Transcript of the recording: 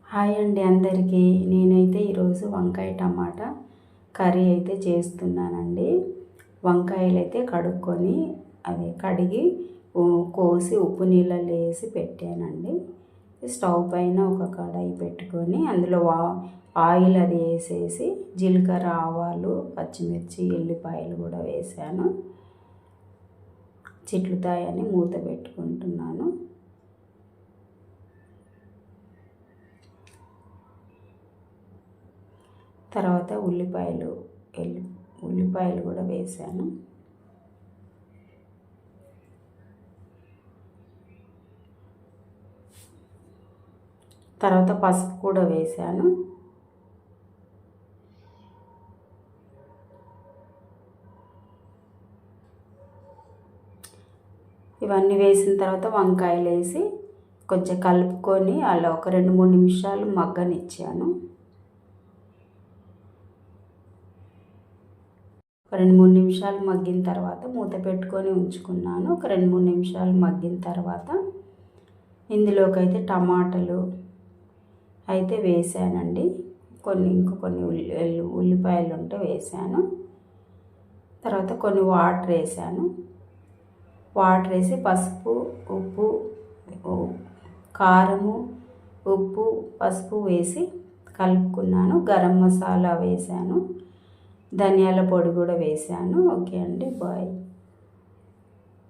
Hi అండి అందరికీ. నేనైతే ఈరోజు వంకాయ టమాటా కర్రీ అయితే చేస్తున్నానండి. వంకాయలు అయితే కడుక్కొని కడిగి కోసి ఉప్పు నీళ్ళలో వేసి పెట్టానండి. స్టవ్ పైన ఒక కడాయి పెట్టుకొని అందులో ఆయిల్ అది వేసేసి జీలకర్ర ఆవాలు పచ్చిమిర్చి ఎల్లిపాయలు కూడా వేసాను. చిట్లుతాయని మూత పెట్టుకుంటున్నాను. తర్వాత ఉల్లిపాయలు కూడా వేసాను. తర్వాత పసుపు కూడా వేసాను. ఇవన్నీ వేసిన తర్వాత వంకాయలు వేసి కొంచెం కలుపుకొని అలా ఒక 2-3 నిమిషాలు మగ్గనిచ్చాను. 2-3 నిమిషాలు మగ్గిన తర్వాత మూత పెట్టుకొని ఉంచుకున్నాను. ఒక 2-3 నిమిషాలు మగ్గిన తర్వాత ఇందులోకి అయితే టమాటాలు అయితే వేసానండి. కొన్ని ఉల్లిపాయలు ఉంటే వేసాను. తర్వాత కొన్ని వాటర్ వేసాను. వాటర్ వేసి పసుపు, ఉప్పు, కారము, ఉప్పు, పసుపు వేసి కలుపుకున్నాను. గరం మసాలా వేసాను. ధనియాల పొడి కూడా వేసాను. ఓకే అండి, బాయ్.